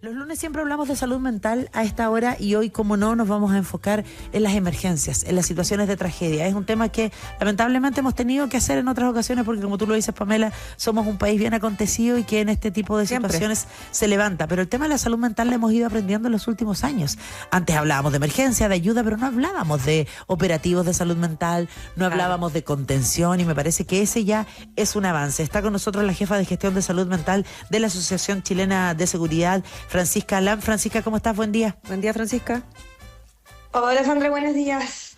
Los lunes siempre hablamos de salud mental a esta hora y hoy, como no, nos vamos a enfocar en las emergencias, en las situaciones de tragedia. Es un tema que lamentablemente hemos tenido que hacer en otras ocasiones porque, como tú lo dices, Pamela, somos un país bien acontecido y que en este tipo de situaciones se levanta. Pero el tema de la salud mental lo hemos ido aprendiendo en los últimos años. Antes hablábamos de emergencia, de ayuda, pero no hablábamos de operativos de salud mental, no hablábamos de contención, y me parece que ese ya es un avance. Está con nosotros la jefa de gestión de salud mental de la Asociación Chilena de Seguridad, Francisca Alam. Francisca, ¿cómo estás? Buen día. Buen día, Francisca. Hola, Sandra, buenos días.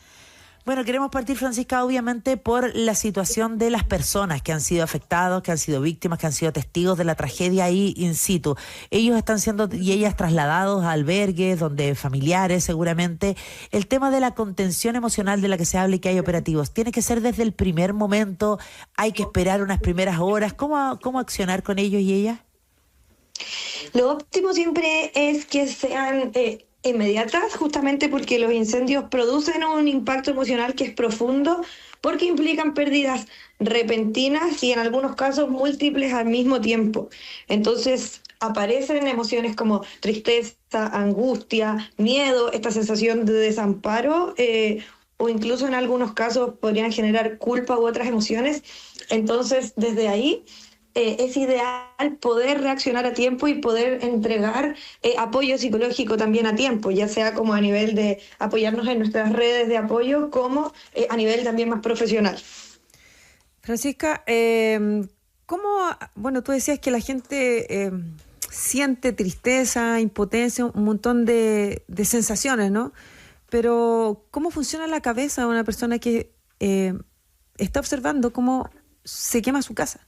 Bueno, queremos partir, Francisca, obviamente por la situación de las personas que han sido afectados, que han sido víctimas, que han sido testigos de la tragedia ahí in situ. Ellos están siendo y ellas trasladados a albergues, donde familiares seguramente. El tema de la contención emocional de la que se habla y que hay operativos, ¿tiene que ser desde el primer momento? ¿Hay que esperar unas primeras horas? ¿Cómo accionar con ellos y ellas? Lo óptimo siempre es que sean inmediatas, justamente porque los incendios producen un impacto emocional que es profundo, porque implican pérdidas repentinas y en algunos casos múltiples al mismo tiempo. Entonces aparecen emociones como tristeza, angustia, miedo, esta sensación de desamparo, o incluso en algunos casos podrían generar culpa u otras emociones. Entonces, desde ahí es ideal poder reaccionar a tiempo y poder entregar apoyo psicológico también a tiempo, ya sea como a nivel de apoyarnos en nuestras redes de apoyo, como a nivel también más profesional. Francisca, bueno, tú decías que la gente siente tristeza, impotencia, un montón de sensaciones, ¿no? Pero ¿cómo funciona la cabeza de una persona que está observando cómo se quema su casa?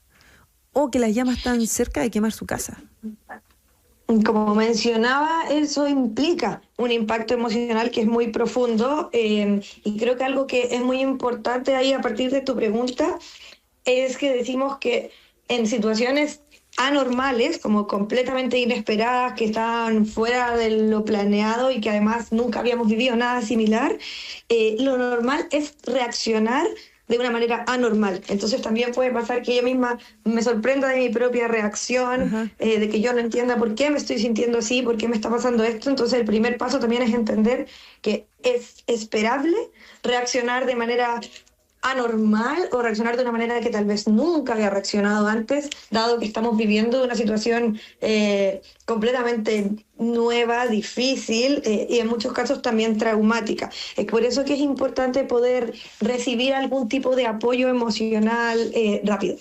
O que las llamas están cerca de quemar su casa. Como mencionaba, eso implica un impacto emocional que es muy profundo, y creo que algo que es muy importante ahí a partir de tu pregunta es que decimos que en situaciones anormales, como completamente inesperadas, que están fuera de lo planeado y que además nunca habíamos vivido nada similar, lo normal es reaccionar de una manera anormal. Entonces también puede pasar que yo misma me sorprenda de mi propia reacción, de que yo no entienda por qué me estoy sintiendo así, por qué me está pasando esto. Entonces el primer paso también es entender que es esperable reaccionar de manera anormal o reaccionar de una manera que tal vez nunca había reaccionado antes, dado que estamos viviendo una situación completamente nueva, difícil, y en muchos casos también traumática. Es por eso que es importante poder recibir algún tipo de apoyo emocional rápido.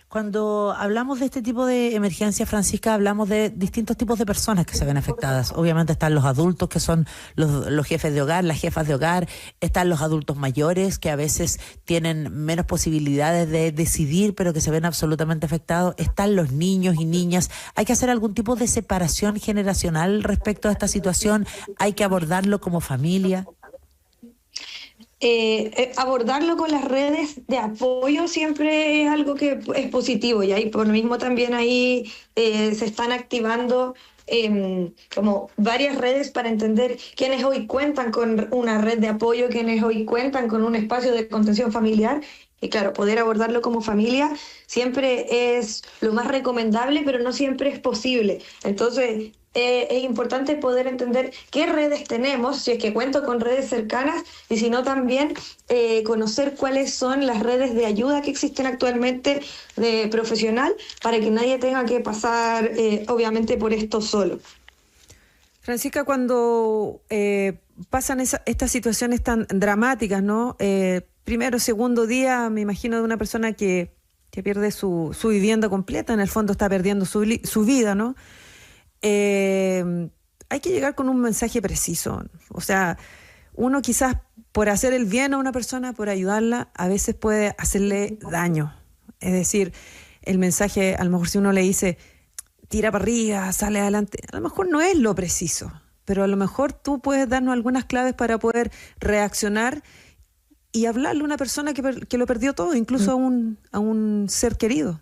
Cuando hablamos de este tipo de emergencias, Francisca, hablamos de distintos tipos de personas que se ven afectadas. Obviamente están los adultos, que son los jefes de hogar, las jefas de hogar. Están los adultos mayores, que a veces tienen menos posibilidades de decidir, pero que se ven absolutamente afectados. Están los niños y niñas. ¿Hay que hacer algún tipo de separación generacional respecto a esta situación? ¿Hay que abordarlo como familia? Abordarlo con las redes de apoyo siempre es algo que es positivo, y ahí por lo mismo también ahí se están activando como varias redes para entender quiénes hoy cuentan con una red de apoyo, quiénes hoy cuentan con un espacio de contención familiar. Y claro, poder abordarlo como familia siempre es lo más recomendable, pero no siempre es posible. Entonces, es importante poder entender qué redes tenemos, si es que cuento con redes cercanas, y si no también conocer cuáles son las redes de ayuda que existen actualmente de profesional, para que nadie tenga que pasar obviamente por esto solo. Francisca, cuando pasan estas situaciones tan dramáticas, ¿no? Primero, segundo día, me imagino, de una persona que pierde su vivienda completa, en el fondo está perdiendo su vida, ¿no? Hay que llegar con un mensaje preciso. O sea, uno quizás por hacer el bien a una persona, por ayudarla, a veces puede hacerle daño. Es decir, el mensaje, a lo mejor si uno le dice, tira para arriba, sale adelante, a lo mejor no es lo preciso, pero a lo mejor tú puedes darnos algunas claves para poder reaccionar y hablarle a una persona que lo perdió todo, incluso a un ser querido.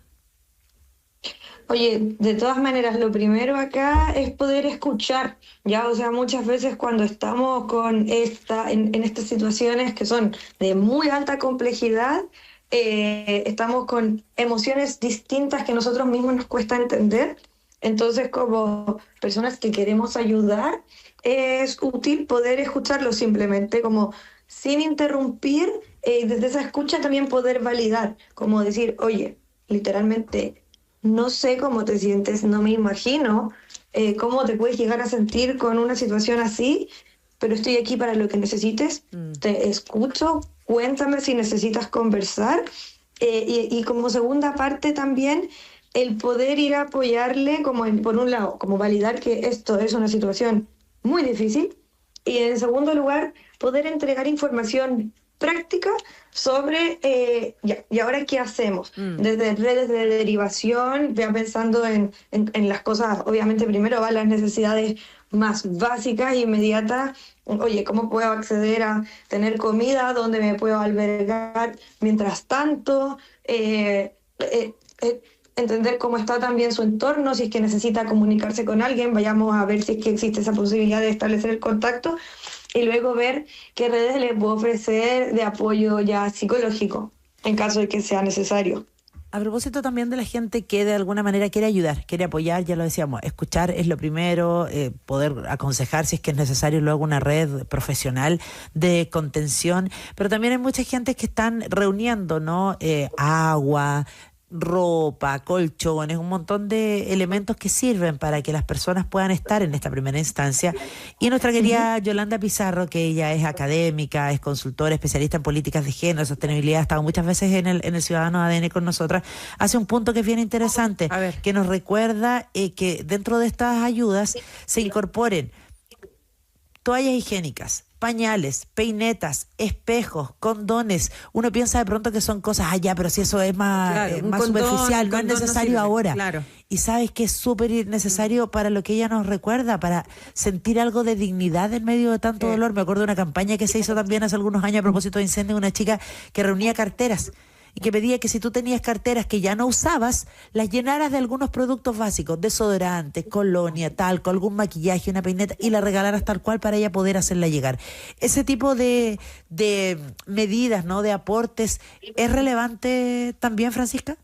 Oye, de todas maneras, lo primero acá es poder escuchar, ¿ya? O sea, muchas veces cuando estamos con en estas situaciones que son de muy alta complejidad, estamos con emociones distintas que nosotros mismos nos cuesta entender. Entonces, como personas que queremos ayudar, es útil poder escucharlo simplemente, como sin interrumpir, y desde esa escucha también poder validar, como decir, oye, literalmente, no sé cómo te sientes, no me imagino cómo te puedes llegar a sentir con una situación así, pero estoy aquí para lo que necesites, te escucho, cuéntame si necesitas conversar. Y como segunda parte también, el poder ir a apoyarle, como por un lado, como validar que esto es una situación muy difícil, y en segundo lugar, poder entregar información práctica sobre, ya, ¿y ahora qué hacemos? Desde redes de derivación, ya pensando en las cosas, obviamente primero van las necesidades más básicas e inmediatas. Oye, ¿cómo puedo acceder a tener comida? ¿Dónde me puedo albergar mientras tanto? Entender cómo está también su entorno, si es que necesita comunicarse con alguien, vayamos a ver si es que existe esa posibilidad de establecer el contacto y luego ver qué redes le puedo ofrecer de apoyo ya psicológico en caso de que sea necesario. A propósito también de la gente que de alguna manera quiere ayudar, quiere apoyar, ya lo decíamos, escuchar es lo primero, poder aconsejar si es que es necesario luego una red profesional de contención, pero también hay mucha gente que están reuniendo, ¿no? Agua, ropa, colchones, un montón de elementos que sirven para que las personas puedan estar en esta primera instancia. Y nuestra querida Yolanda Pizarro, que ella es académica, es consultora, especialista en políticas de género, sostenibilidad, ha estado muchas veces en el Ciudadano ADN con nosotras, hace un punto que es bien interesante, que nos recuerda que dentro de estas ayudas se incorporen toallas higiénicas, pañales, peinetas, espejos, condones. Uno piensa de pronto que son cosas allá, pero si eso es más, más condón, superficial, no es necesario ahora. Claro. Y sabes que es súper necesario para lo que ella nos recuerda, para sentir algo de dignidad en medio de tanto dolor. Me acuerdo de una campaña que se hizo también hace algunos años a propósito de incendio, una chica que reunía carteras y que pedía que si tú tenías carteras que ya no usabas, las llenaras de algunos productos básicos, desodorante, colonia, talco, algún maquillaje, una peineta, y la regalaras tal cual para ella poder hacerla llegar. Ese tipo de medidas, ¿no?, de aportes, ¿es relevante también, Francisca?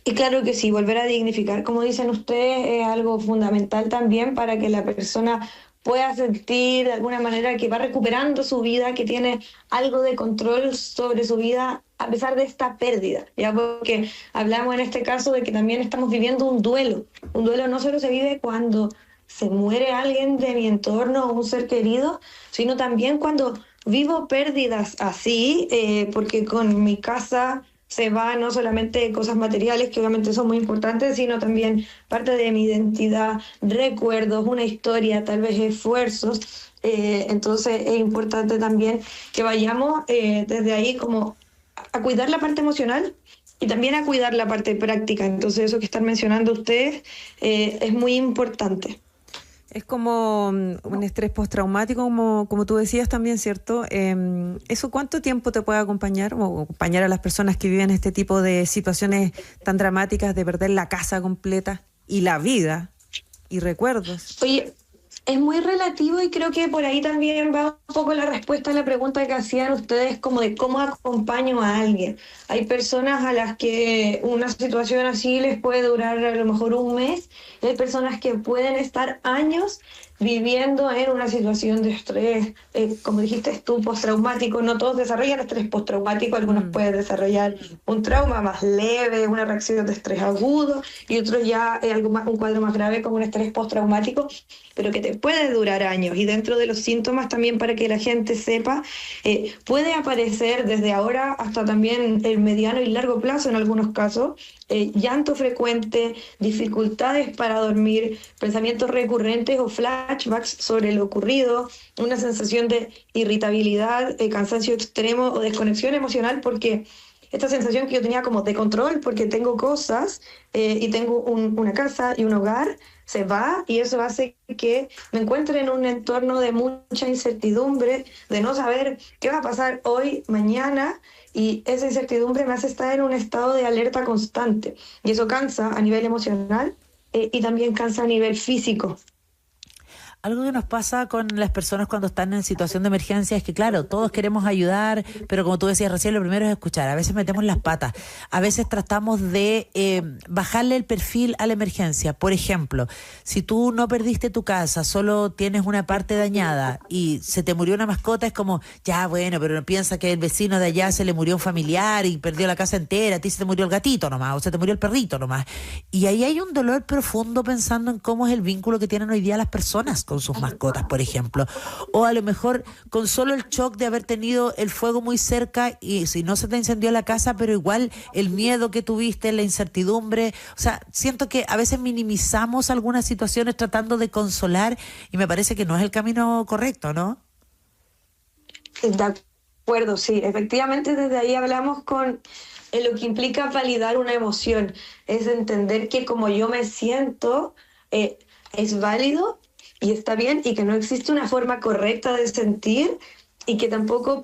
Y claro que sí, volver a dignificar, como dicen ustedes, es algo fundamental también para que la persona pueda sentir de alguna manera que va recuperando su vida, que tiene algo de control sobre su vida a pesar de esta pérdida, ya, porque hablamos en este caso de que también estamos viviendo un duelo no solo se vive cuando se muere alguien de mi entorno o un ser querido, sino también cuando vivo pérdidas así, porque con mi casa se va no solamente cosas materiales, que obviamente son muy importantes, sino también parte de mi identidad, recuerdos, una historia, tal vez esfuerzos. Entonces es importante también que vayamos desde ahí como a cuidar la parte emocional y también a cuidar la parte práctica. Entonces eso que están mencionando ustedes es muy importante. Es como un estrés postraumático, como tú decías también, ¿cierto? ¿Eso cuánto tiempo te puede acompañar o acompañar a las personas que viven este tipo de situaciones tan dramáticas de perder la casa completa y la vida y recuerdos? Oye, es muy relativo y creo que por ahí también va un poco la respuesta a la pregunta que hacían ustedes, como de cómo acompaño a alguien. Hay personas a las que una situación así les puede durar a lo mejor un mes, y hay personas que pueden estar años viviendo en una situación de estrés, como dijiste tú, postraumático. No todos desarrollan estrés postraumático, algunos pueden desarrollar un trauma más leve, una reacción de estrés agudo, y otros ya algo más, un cuadro más grave como un estrés postraumático, pero que te puede durar años. Y dentro de los síntomas también, para que la gente sepa, puede aparecer desde ahora hasta también el mediano y largo plazo en algunos casos, llanto frecuente, dificultades para dormir, pensamientos recurrentes o flashbacks sobre lo ocurrido, una sensación de irritabilidad, cansancio extremo o desconexión emocional, porque esta sensación que yo tenía como de control, porque tengo cosas y tengo una casa y un hogar, se va, y eso hace que me encuentre en un entorno de mucha incertidumbre, de no saber qué va a pasar hoy, mañana, y esa incertidumbre me hace estar en un estado de alerta constante, y eso cansa a nivel emocional y también cansa a nivel físico. Algo que nos pasa con las personas cuando están en situación de emergencia es que, claro, todos queremos ayudar, pero como tú decías recién, lo primero es escuchar. A veces metemos las patas, a veces tratamos de bajarle el perfil a la emergencia. Por ejemplo, si tú no perdiste tu casa, solo tienes una parte dañada y se te murió una mascota, es como, ya bueno, pero no piensa que el vecino de allá se le murió un familiar y perdió la casa entera, a ti se te murió el gatito nomás, o se te murió el perrito nomás. Y ahí hay un dolor profundo pensando en cómo es el vínculo que tienen hoy día las personas con sus mascotas, por ejemplo. O a lo mejor con solo el shock de haber tenido el fuego muy cerca y si no se te incendió la casa, pero igual el miedo que tuviste, la incertidumbre. O sea, siento que a veces minimizamos algunas situaciones tratando de consolar y me parece que no es el camino correcto, ¿no? De acuerdo, sí. Efectivamente, desde ahí hablamos con lo que implica validar una emoción. Es entender que como yo me siento, es válido y está bien, y que no existe una forma correcta de sentir, y que tampoco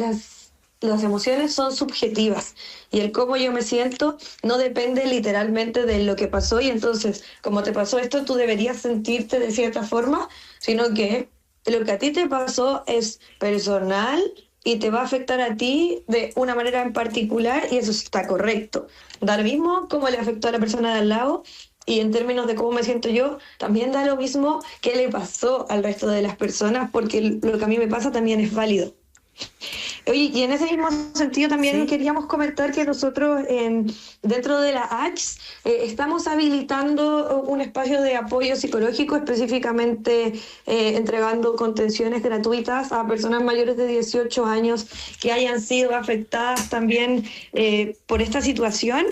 las emociones son subjetivas, y el cómo yo me siento no depende literalmente de lo que pasó, y entonces como te pasó esto tú deberías sentirte de cierta forma, sino que lo que a ti te pasó es personal y te va a afectar a ti de una manera en particular, y eso está correcto. Da lo mismo cómo le afectó a la persona de al lado, y en términos de cómo me siento yo, también da lo mismo qué le pasó al resto de las personas, porque lo que a mí me pasa también es válido. Oye, y en ese mismo sentido también Sí. queríamos comentar que nosotros dentro de la ACS estamos habilitando un espacio de apoyo psicológico, específicamente entregando contenciones gratuitas a personas mayores de 18 años que hayan sido afectadas también por esta situación.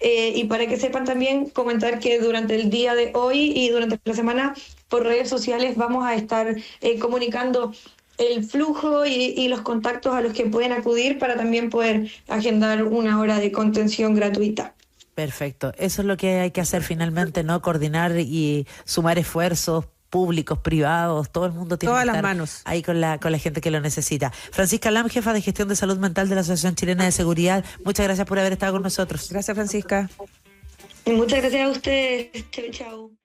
Y para que sepan también, comentar que durante el día de hoy y durante la semana por redes sociales vamos a estar comunicando el flujo y los contactos a los que pueden acudir para también poder agendar una hora de contención gratuita. Perfecto. Eso es lo que hay que hacer finalmente, ¿no? Coordinar y sumar esfuerzos públicos, privados, todo el mundo tiene Todas que las estar manos. ahí con la gente que lo necesita. Francisca Lam, jefa de gestión de salud mental de la Asociación Chilena de Seguridad, muchas gracias por haber estado con nosotros. Gracias, Francisca. Y muchas gracias a ustedes. Chau, chau.